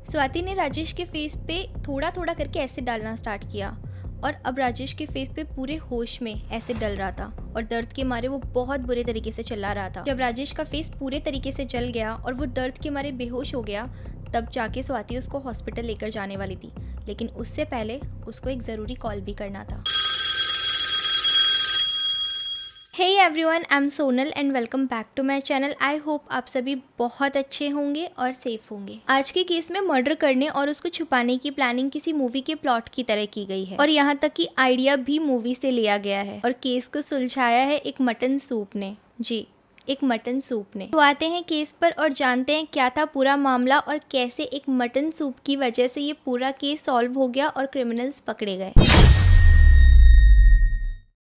स्वाति ने राजेश के फेस पे थोड़ा थोड़ा करके एसिड डालना स्टार्ट किया और अब राजेश के फेस पे पूरे होश में एसिड डल रहा था और दर्द के मारे वो बहुत बुरे तरीके से चिल्ला रहा था। जब राजेश का फेस पूरे तरीके से जल गया और वो दर्द के मारे बेहोश हो गया, तब जाके स्वाति उसको हॉस्पिटल लेकर जाने वाली थी, लेकिन उससे पहले उसको एक ज़रूरी कॉल भी करना था। Hey everyone, I'm Sonal and welcome back to my channel. I hope आप सभी बहुत अच्छे होंगे और सेफ होंगे। आज के केस में मर्डर करने और उसको छुपाने की प्लानिंग किसी मूवी के प्लॉट की तरह की गई है और यहाँ तक कि आइडिया भी मूवी से लिया गया है और केस को सुलझाया है एक मटन सूप ने। जी, एक मटन सूप ने। तो आते हैं केस पर और जानते हैं क्या था पूरा मामला और कैसे एक मटन सूप की वजह से ये पूरा केस सॉल्व हो गया और क्रिमिनल्स पकड़े गए।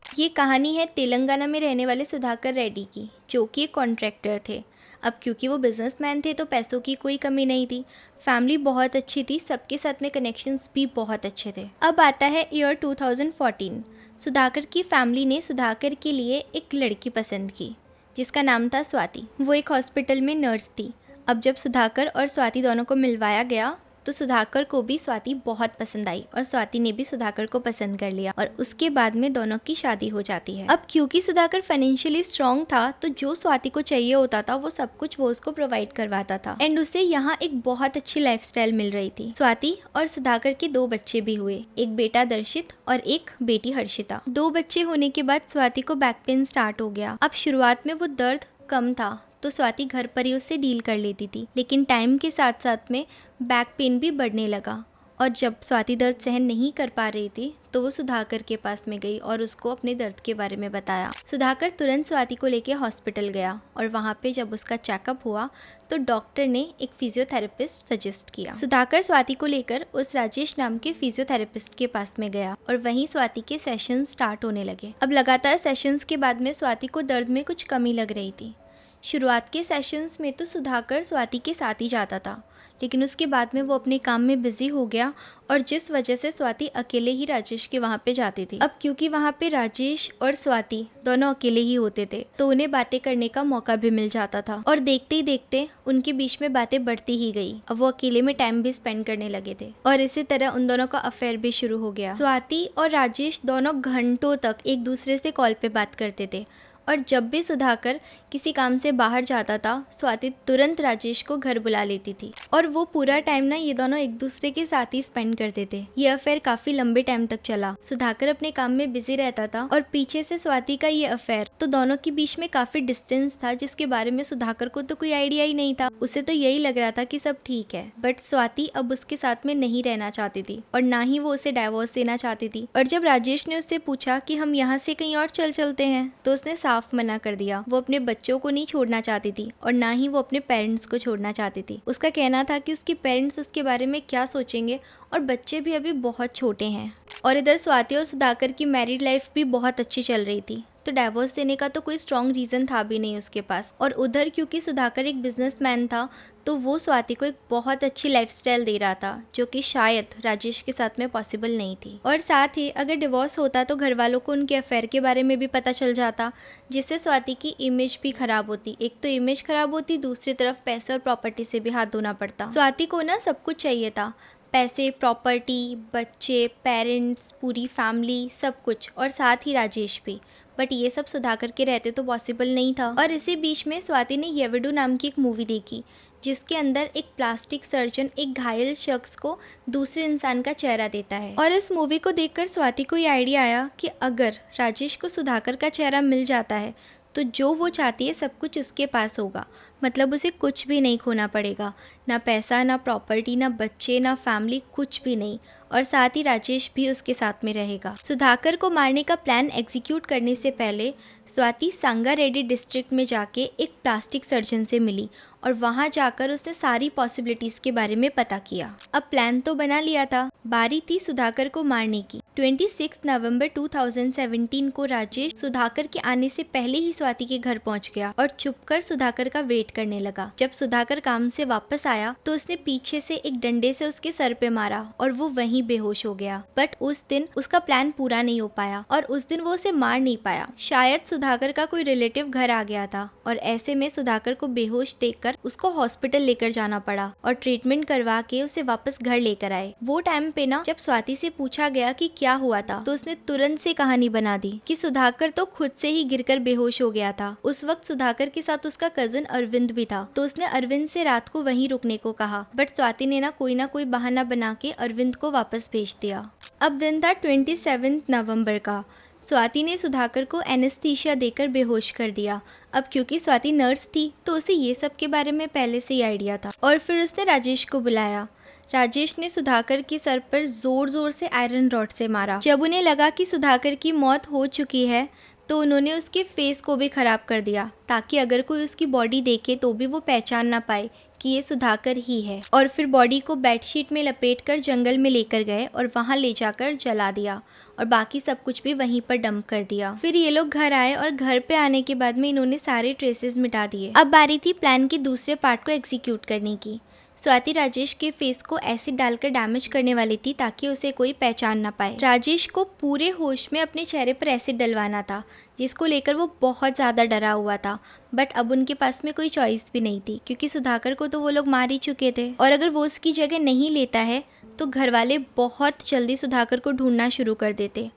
ये कहानी है तेलंगाना में रहने वाले सुधाकर रेड्डी की, जो कि एक कॉन्ट्रैक्टर थे। अब क्योंकि वो बिजनेसमैन थे तो पैसों की कोई कमी नहीं थी, फैमिली बहुत अच्छी थी, सबके साथ में कनेक्शंस भी बहुत अच्छे थे। अब आता है ईयर 2014। सुधाकर की फैमिली ने सुधाकर के लिए एक लड़की पसंद की जिसका नाम था स्वाति। वो एक हॉस्पिटल में नर्स थी। अब जब सुधाकर और स्वाति दोनों को मिलवाया गया तो सुधाकर को भी स्वाति बहुत पसंद आई और स्वाति ने भी सुधाकर को पसंद कर लिया और उसके बाद में दोनों की शादी हो जाती है। अब क्योंकि सुधाकर फाइनेंशियली स्ट्रांग था तो जो स्वाति को चाहिए होता था वो सब कुछ वो उसको प्रोवाइड करवाता था एंड उसे यहाँ एक बहुत अच्छी लाइफस्टाइल मिल रही थी। स्वाति और सुधाकर के 2 बच्चे भी हुए, एक बेटा दर्शित और एक बेटी हर्षिता। 2 बच्चे होने के बाद स्वाति को बैक पेन स्टार्ट हो गया। अब शुरुआत में वो दर्द कम था तो स्वाति घर पर ही उससे डील कर लेती थी, लेकिन टाइम के साथ साथ में बैक पेन भी बढ़ने लगा और जब स्वाति दर्द सहन नहीं कर पा रही थी तो वो सुधाकर के पास में गई और उसको अपने दर्द के बारे में बताया। सुधाकर तुरंत स्वाति को लेके हॉस्पिटल गया और वहाँ पे जब उसका चेकअप हुआ तो डॉक्टर ने एक फिजियोथेरेपिस्ट सजेस्ट किया। सुधाकर स्वाति को लेकर उस राजेश नाम के फिजियोथेरेपिस्ट के पास में गया और वहीं स्वाति के सेशन स्टार्ट होने लगे। अब लगातार सेशंस के बाद में स्वाति को दर्द में कुछ कमी लग रही थी। शुरुआत के सेशंस में तो सुधाकर स्वाति के साथ ही जाता था, लेकिन उसके बाद में वो अपने काम में बिजी हो गया और जिस वजह से स्वाति अकेले ही राजेश के वहाँ पे जाती थी। अब क्योंकि वहाँ पे राजेश और स्वाति दोनों अकेले ही होते थे तो उन्हें बातें करने का मौका भी मिल जाता था और देखते ही देखते उनके बीच में बातें बढ़ती ही गई। अब वो अकेले में टाइम भी स्पेंड करने लगे थे और इसी तरह उन दोनों का अफेयर भी शुरू हो गया। स्वाति और राजेश दोनों घंटों तक एक दूसरे से कॉल पे बात करते थे और जब भी सुधाकर किसी काम से बाहर जाता था स्वाति तुरंत राजेश को घर बुला लेती थी और वो पूरा टाइम ना ये दोनों एक दूसरे के साथ ही स्पेंड करते थे। ये अफेयर काफी लंबे टाइम तक चला। सुधाकर अपने काम में बिजी रहता था और पीछे से स्वाति का ये अफेयर, तो दोनों के बीच में काफी डिस्टेंस था जिसके बारे में सुधाकर को तो कोई आइडिया ही नहीं था। उसे तो यही लग रहा था कि सब ठीक है, बट स्वाति अब उसके साथ में नहीं रहना चाहती थी और ना ही वो उसे डाइवोर्स देना चाहती थी। और जब राजेश ने उससे पूछा कि हम यहाँ से कहीं और चलते हैं तो उसने साफ मना कर दिया। वो अपने बच्चों को नहीं छोड़ना चाहती थी और ना ही वो अपने पेरेंट्स को छोड़ना चाहती थी। उसका कहना था कि उसके पेरेंट्स उसके बारे में क्या सोचेंगे और बच्चे भी अभी बहुत छोटे हैं। और इधर स्वाति और सुधाकर की मैरिड लाइफ भी बहुत अच्छी चल रही थी तो डाइवोर्स देने का तो कोई स्ट्रॉन्ग रीज़न था भी नहीं उसके पास। और उधर क्योंकि सुधाकर एक बिजनेसमैन था तो वो स्वाति को एक बहुत अच्छी लाइफस्टाइल दे रहा था जो कि शायद राजेश के साथ में पॉसिबल नहीं थी। और साथ ही अगर डिवोर्स होता तो घर वालों को उनके अफेयर के बारे में भी पता चल जाता, जिससे स्वाति की इमेज भी खराब होती। एक तो इमेज खराब होती, दूसरी तरफ पैसे और प्रॉपर्टी से भी हाथ धोना पड़ता। स्वाति को ना सब कुछ चाहिए था, पैसे, प्रॉपर्टी, बच्चे, पेरेंट्स, पूरी फैमिली, सब कुछ, और साथ ही राजेश भी। बट ये सब सुधाकर के रहते तो पॉसिबल नहीं था। और इसी बीच में स्वाति ने येवडू नाम की एक मूवी देखी जिसके अंदर एक प्लास्टिक सर्जन एक घायल शख्स को दूसरे इंसान का चेहरा देता है और इस मूवी को देखकर स्वाति को ये आइडिया आया कि अगर राजेश को सुधाकर का चेहरा मिल जाता है तो जो वो चाहती है सब कुछ उसके पास होगा, मतलब उसे कुछ भी नहीं खोना पड़ेगा, ना पैसा, ना प्रॉपर्टी, ना बच्चे, ना फैमिली, कुछ भी नहीं। और साथ ही राजेश भी उसके साथ में रहेगा। सुधाकर को मारने का प्लान एग्जीक्यूट करने से पहले स्वाति संगारेड्डी डिस्ट्रिक्ट में जाके एक प्लास्टिक सर्जन से मिली और वहाँ जाकर उसने सारी पॉसिबिलिटीज़ के बारे में पता किया। अब प्लान तो बना लिया था, बारी थी सुधाकर को मारने की। 26 नवंबर 2017 को राजेश सुधाकर के आने से पहले ही स्वाति के घर पहुंच गया और चुपकर सुधाकर का वेट करने लगा। जब सुधाकर काम से वापस आया तो उसने पीछे से एक डंडे से उसके सर पे मारा और वो वहीं बेहोश हो गया। बट उस दिन उसका प्लान पूरा नहीं हो पाया और उस दिन वो उसे मार नहीं पाया। शायद सुधाकर का कोई रिलेटिव घर आ गया था और ऐसे में सुधाकर को बेहोश देखकर उसको हॉस्पिटल लेकर जाना पड़ा और ट्रीटमेंट करवा के उसे वापस घर लेकर आए। वो टाइम पे ना जब स्वाति से पूछा गया कि क्या हुआ था तो उसने तुरंत से कहानी बना दी कि सुधाकर तो खुद से ही गिरकर बेहोश हो गया था। उस वक्त सुधाकर के साथ उसका कजिन अरविंद भी था तो उसने अरविंद से रात को वहीं रुकने को कहा। बट स्वाति ने ना कोई बहाना बना के अरविंद को वापस भेज दिया। अब दिन था 27 नवंबर का। स्वाति ने सुधाकर को एनेस्थीसिया देकर बेहोश कर दिया। अब क्योंकि स्वाति नर्स थी तो उसे ये सब के बारे में पहले से ही आइडिया था और फिर उसने राजेश को बुलाया। राजेश ने सुधाकर के सर पर जोर जोर से आयरन रॉड से मारा। जब उन्हें लगा कि सुधाकर की मौत हो चुकी है तो उन्होंने उसके फेस को भी खराब कर दिया ताकि अगर कोई उसकी बॉडी देखे तो भी वो पहचान ना पाए कि ये सुधाकर ही है। और फिर बॉडी को बेडशीट में लपेटकर जंगल में लेकर गए और वहां ले जाकर जला दिया और बाकी सब कुछ भी वहीं पर डंप कर दिया। फिर ये लोग घर आए और घर पे आने के बाद में इन्होंने सारे ट्रेसेस मिटा दिए। अब बारी थी प्लान के दूसरे पार्ट को एग्जीक्यूट करने की। स्वाति राजेश के फेस को एसिड डालकर डैमेज करने वाली थी ताकि उसे कोई पहचान ना पाए। राजेश को पूरे होश में अपने चेहरे पर एसिड डलवाना था जिसको लेकर वो बहुत ज़्यादा डरा हुआ था। बट अब उनके पास में कोई चॉइस भी नहीं थी क्योंकि सुधाकर को तो वो लोग मार ही चुके थे और अगर वो उसकी जगह नहीं लेता है तो घर वाले बहुत जल्दी सुधाकर को ढूंढना शुरू कर देते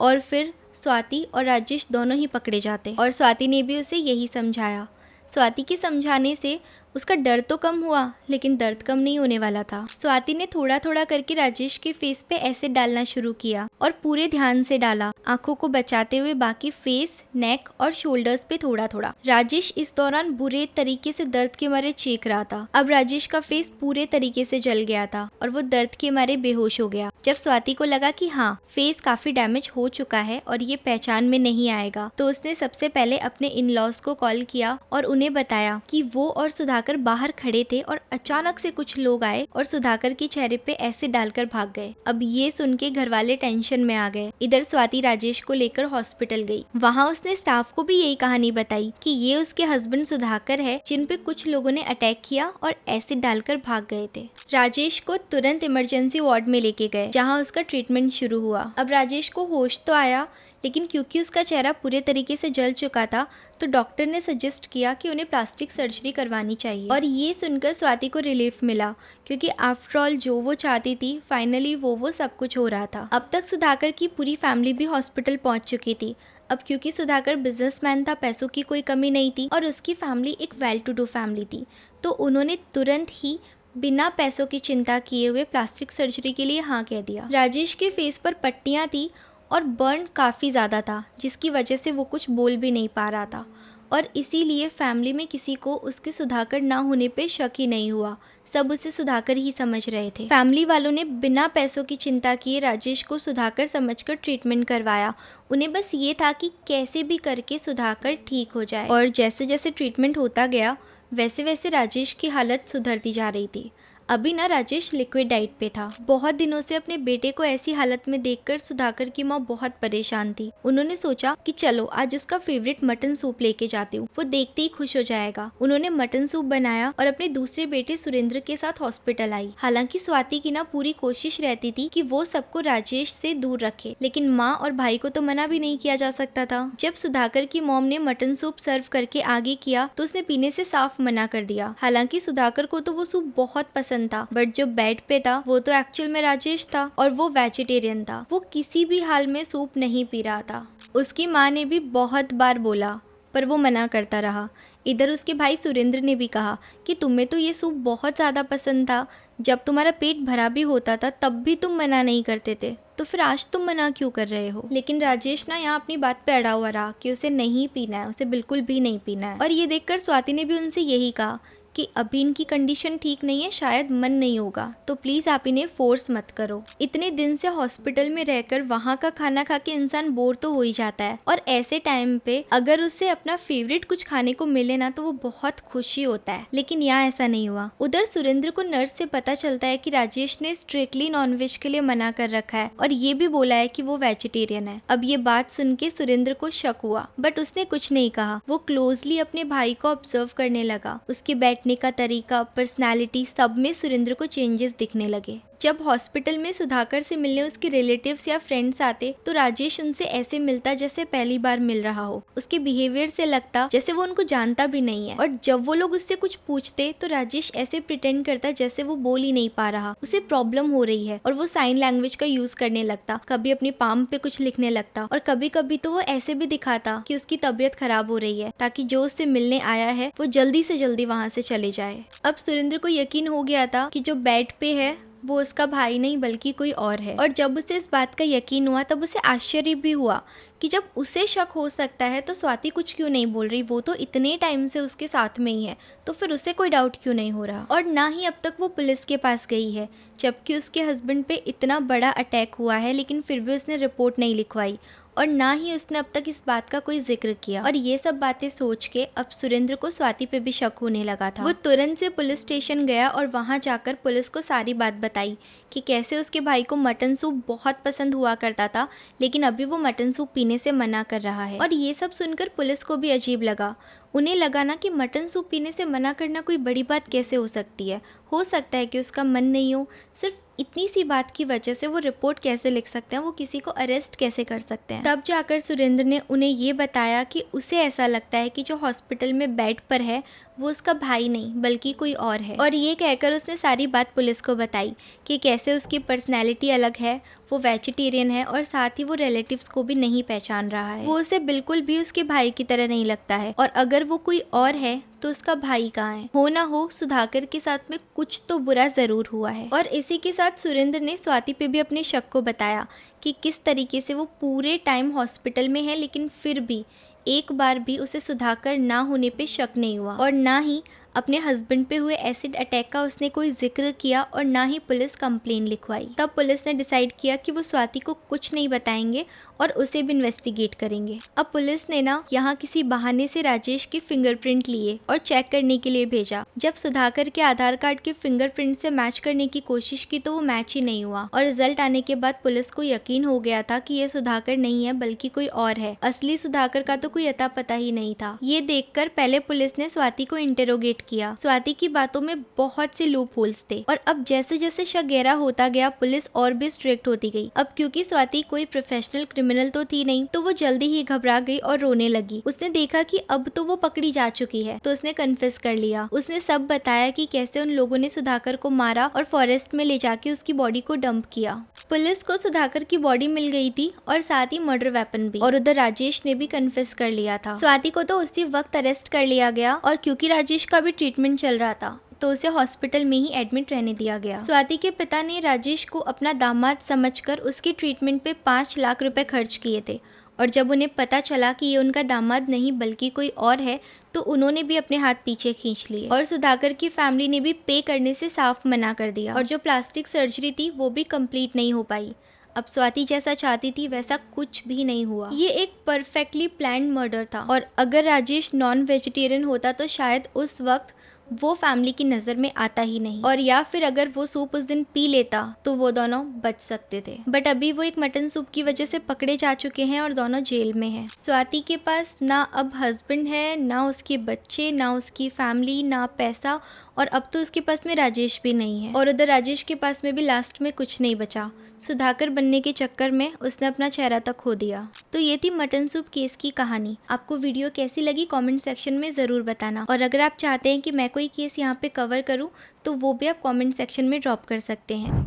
और फिर स्वाति और राजेश दोनों ही पकड़े जाते। और स्वाति ने भी उसे यही समझाया। स्वाति के समझाने से उसका डर तो कम हुआ लेकिन दर्द कम नहीं होने वाला था। स्वाति ने थोड़ा थोड़ा करके राजेश के फेस पे एसिड डालना शुरू किया और पूरे ध्यान से डाला, आंखों को बचाते हुए बाकी फेस, नेक और शोल्डर्स पे थोड़ा थोड़ा। राजेश इस दौरान बुरे तरीके से दर्द के मारे चीख रहा था। अब राजेश का फेस पूरे तरीके से जल गया था और वो दर्द के मारे बेहोश हो गया। जब स्वाति को लगा कि हाँ फेस काफी डैमेज हो चुका है और ये पहचान में नहीं आएगा तो उसने सबसे पहले अपने इन लॉज को कॉल किया और उन्हें बताया कि वो और सुधाकर बाहर खड़े थे और अचानक से कुछ लोग आए और सुधाकर के चेहरे पे एसिड डालकर भाग गए। अब ये सुन के घर वाले टेंशन में आ गए। इधर स्वाति राजेश को लेकर हॉस्पिटल गई। वहाँ उसने स्टाफ को भी यही कहानी बताई कि ये उसके हस्बैंड सुधाकर है जिन पे कुछ लोगों ने अटैक किया और एसिड डालकर भाग गए थे। राजेश को तुरंत इमरजेंसी वार्ड में लेके गए जहाँ उसका ट्रीटमेंट शुरू हुआ। अब राजेश को होश तो आया लेकिन क्योंकि उसका चेहरा पूरे तरीके से जल चुका था तो डॉक्टर ने सजेस्ट किया कि उन्हें प्लास्टिक सर्जरी करवानी चाहिए। और ये सुनकर स्वाति को रिलीफ मिला क्योंकि आफ्टर ऑल जो वो चाहती थी फाइनली वो सब कुछ हो रहा था। अब तक सुधाकर की पूरी फैमिली भी हॉस्पिटल पहुंच चुकी थी। अब क्योंकि सुधाकर बिजनेसमैन था, पैसों की कोई कमी नहीं थी और उसकी फैमिली एक वेल टू डू फैमिली थी तो उन्होंने तुरंत ही बिना पैसों की चिंता किए हुए प्लास्टिक सर्जरी के लिए हाँ कह दिया। राजेश के फेस पर पट्टियाँ थी और बर्न काफ़ी ज़्यादा था जिसकी वजह से वो कुछ बोल भी नहीं पा रहा था और इसीलिए फैमिली में किसी को उसके सुधाकर ना होने पे शक ही नहीं हुआ। सब उसे सुधाकर ही समझ रहे थे। फैमिली वालों ने बिना पैसों की चिंता किए राजेश को सुधाकर समझकर ट्रीटमेंट करवाया। उन्हें बस ये था कि कैसे भी करके सुधाकर ठीक हो जाए और जैसे जैसे ट्रीटमेंट होता गया वैसे वैसे राजेश की हालत सुधरती जा रही थी। अभी ना राजेश लिक्विड डाइट पे था। बहुत दिनों से अपने बेटे को ऐसी हालत में देखकर सुधाकर की माँ बहुत परेशान थी। उन्होंने सोचा कि चलो आज उसका फेवरेट मटन सूप लेके जाती हूँ, वो देखते ही खुश हो जाएगा। उन्होंने मटन सूप बनाया और अपने दूसरे बेटे सुरेंद्र के साथ हॉस्पिटल आई। हालांकि स्वाति की ना पूरी कोशिश रहती थी कि वो सबको राजेश से दूर रखे लेकिन माँ और भाई को तो मना भी नहीं किया जा सकता था। जब सुधाकर की मॉम ने मटन सूप सर्व करके आगे किया तो उसने पीने से साफ मना कर दिया। हालांकि सुधाकर को तो वो सूप बहुत पसंद था बट जो बेड पे था वो तो एक्चुअल में राजेश था और वो वेजिटेरियन था। वो किसी भी हाल में सूप नहीं पी रहा था। उसकी माँ ने भी बहुत बार बोला पर वो मना करता रहा। इधर उसके भाई सुरेंद्र ने भी कहा कि तुम्हें तो ये सूप बहुत ज़्यादा पसंद था, जब तुम्हारा पेट भरा भी होता था तब भी तुम मना नहीं करते थे, तो फिर आज तुम मना क्यों कर रहे हो। लेकिन राजेश ना यहाँ अपनी बात पे अड़ा हुआ रहा कि उसे नहीं पीना है, उसे बिल्कुल भी नहीं पीना है। और ये देखकर स्वाति ने भी उनसे यही कहा कि अभी इनकी कंडीशन ठीक नहीं है, शायद मन नहीं होगा, तो प्लीज आप इन्हें फोर्स मत करो। इतने दिन से हॉस्पिटल में रहकर वहाँ का खाना खा के इंसान बोर तो हो ही जाता है, और ऐसे टाइम पे अगर उसे अपना फेवरेट कुछ खाने को मिले ना तो वो बहुत खुशी होता है। लेकिन यहाँ ऐसा नहीं हुआ। उधर सुरेंद्र को नर्स से पता चलता है कि राजेश ने स्ट्रिक्टली नॉनवेज के लिए मना कर रखा है और ये भी बोला है कि वो वेजिटेरियन है। अब ये बात सुन के सुरेंद्र को शक हुआ, बट उसने कुछ नहीं कहा। वो क्लोजली अपने भाई को ऑब्जर्व करने लगा। उसके बैठने का तरीका, पर्सनालिटी, सब में सुरेंद्र को चेंजेस दिखने लगे। जब हॉस्पिटल में सुधाकर से मिलने उसके रिलेटिव्स या फ्रेंड्स आते तो राजेश उनसे ऐसे मिलता जैसे पहली बार मिल रहा हो। उसके बिहेवियर से लगता जैसे वो उनको जानता भी नहीं है, और जब वो लोग उससे कुछ पूछते तो राजेश ऐसे प्रिटेंड करता जैसे वो बोल ही नहीं पा रहा, उसे प्रॉब्लम हो रही है, और वो साइन लैंग्वेज का यूज करने लगता। कभी अपनी पाम पे कुछ लिखने लगता, और कभी कभी तो वो ऐसे भी दिखाता कि उसकी तबीयत खराब हो रही है, ताकि जो उससे मिलने आया है वो जल्दी से जल्दी वहाँ से चले जाए। अब सुरेंद्र को यकीन हो गया था कि जो बेड पे है वो उसका भाई नहीं बल्कि कोई और है। और जब उसे इस बात का यकीन हुआ तब उसे आश्चर्य भी हुआ कि जब उसे शक हो सकता है तो स्वाति कुछ क्यों नहीं बोल रही। वो तो इतने टाइम से उसके साथ में ही है, तो फिर उसे कोई डाउट क्यों नहीं हो रहा। और ना ही अब तक वो पुलिस के पास गई है, जबकि उसके हस्बैंड पे इतना बड़ा अटैक हुआ है, लेकिन फिर भी उसने रिपोर्ट नहीं लिखवाई, और ना ही उसने अब तक इस बात का कोई जिक्र किया। और ये सब बातें सोच के अब सुरेंद्र को स्वाति पे भी शक होने लगा था। वो तुरंत से पुलिस स्टेशन गया और वहां जाकर पुलिस को सारी बात बताई कि कैसे उसके भाई को मटन सूप बहुत पसंद हुआ करता था, लेकिन अभी वो मटन सूप पीने से मना कर रहा है। और ये सब सुनकर पुलिस को भी अजीब लगा। उन्हें लगा ना कि मटन सूप पीने से मना करना कोई बड़ी बात कैसे हो सकती है। हो सकता है कि उसका मन नहीं हो, सिर्फ इतनी सी बात की वजह से वो रिपोर्ट कैसे लिख सकते हैं, वो किसी को अरेस्ट कैसे कर सकते हैं। तब जाकर सुरेंद्र ने उन्हें ये बताया कि उसे ऐसा लगता है कि जो हॉस्पिटल में बेड पर है वो उसका भाई नहीं बल्कि कोई और है। और ये कहकर उसने सारी बात पुलिस को बताई कि कैसे उसकी पर्सनैलिटी अलग है, वो वेजिटेरियन है, और साथ ही वो रिलेटिव्स को भी नहीं पहचान रहा है। वो उसे बिल्कुल भी उसके भाई की तरह नहीं लगता है, और अगर वो कोई और है तो उसका भाई कहाँ है। हो ना हो सुधाकर के साथ में कुछ तो बुरा जरूर हुआ है। और इसी के साथ सुरेंद्र ने स्वाति पे भी अपने शक को बताया कि किस तरीके से वो पूरे टाइम हॉस्पिटल में है, लेकिन फिर भी एक बार भी उसे सुधाकर ना होने पे शक नहीं हुआ, और ना ही अपने हस्बैंड पे हुए एसिड अटैक का उसने कोई जिक्र किया, और ना ही पुलिस कंप्लेन लिखवाई। तब पुलिस ने डिसाइड किया कि वो स्वाति को कुछ नहीं बताएंगे और उसे भी इन्वेस्टिगेट करेंगे। अब पुलिस ने ना यहाँ किसी बहाने से राजेश के फिंगरप्रिंट लिए और चेक करने के लिए भेजा। जब सुधाकर के आधार कार्ड के फिंगरप्रिंट से मैच करने की कोशिश की तो वो मैच ही नहीं हुआ, और रिजल्ट आने के बाद पुलिस को यकीन हो गया था कि ये सुधाकर नहीं है बल्कि कोई और है। असली सुधाकर का तो कोई अता पता ही नहीं था। ये देखकर पहले पुलिस ने स्वाति को इंटेरोगेट किया। स्वाति की बातों में बहुत से लूप होल्स थे, और अब जैसे जैसे शक गहरा होता गया पुलिस और भी स्ट्रिक्ट होती गई। अब क्योंकि स्वाति कोई प्रोफेशनल क्रिमिनल तो थी नहीं, तो वो जल्दी ही घबरा गई और रोने लगी। उसने देखा कि अब तो वो पकड़ी जा चुकी है, तो उसने कन्फेस कर लिया। उसने सब बताया कि कैसे उन लोगों ने सुधाकर को मारा और फॉरेस्ट में ले जाके उसकी बॉडी को डंप किया। पुलिस को सुधाकर की बॉडी मिल गई थी और साथ ही मर्डर वेपन भी, और उधर राजेश ने भी कन्फेस कर लिया था। स्वाति को तो उसी वक्त अरेस्ट कर लिया गया, और क्योंकि राजेश का भी ट्रीटमेंट चल रहा था तो उसे हॉस्पिटल में ही एडमिट रहने दिया गया। स्वाति के पिता ने राजेश को अपना दामाद समझकर उसके ट्रीटमेंट पे 5 लाख रुपए खर्च किए थे, और जब उन्हें पता चला कि ये उनका दामाद नहीं बल्कि कोई और है तो उन्होंने भी अपने हाथ पीछे खींच लिए, और सुधाकर की फैमिली ने भी पे करने से साफ मना कर दिया, और जो प्लास्टिक सर्जरी थी वो भी कंप्लीट नहीं हो पाई। अब स्वाति जैसा चाहती थी वैसा कुछ भी नहीं हुआ। ये एक परफेक्टली प्लान्ड मर्डर था, और अगर राजेश नॉन वेजिटेरियन होता तो शायद उस वक्त वो फैमिली की नजर में आता ही नहीं, और या फिर अगर वो सूप उस दिन पी लेता तो वो दोनों बच सकते थे। बट अभी वो एक मटन सूप की वजह से पकड़े जा चुके हैं और दोनों जेल में हैं। स्वाति के पास ना अब हस्बैंड है, ना उसके बच्चे, ना उसकी फैमिली, ना पैसा, और अब तो उसके पास में राजेश भी नहीं है, और उधर राजेश के पास में भी लास्ट में कुछ नहीं बचा। सुधाकर बनने के चक्कर में उसने अपना चेहरा तक खो दिया। तो ये थी मटन सूप केस की कहानी। आपको वीडियो कैसी लगी कमेंट सेक्शन में ज़रूर बताना, और अगर आप चाहते हैं कि मैं कोई केस यहाँ पे कवर करूँ तो वो भी आप कमेंट सेक्शन में ड्रॉप कर सकते हैं।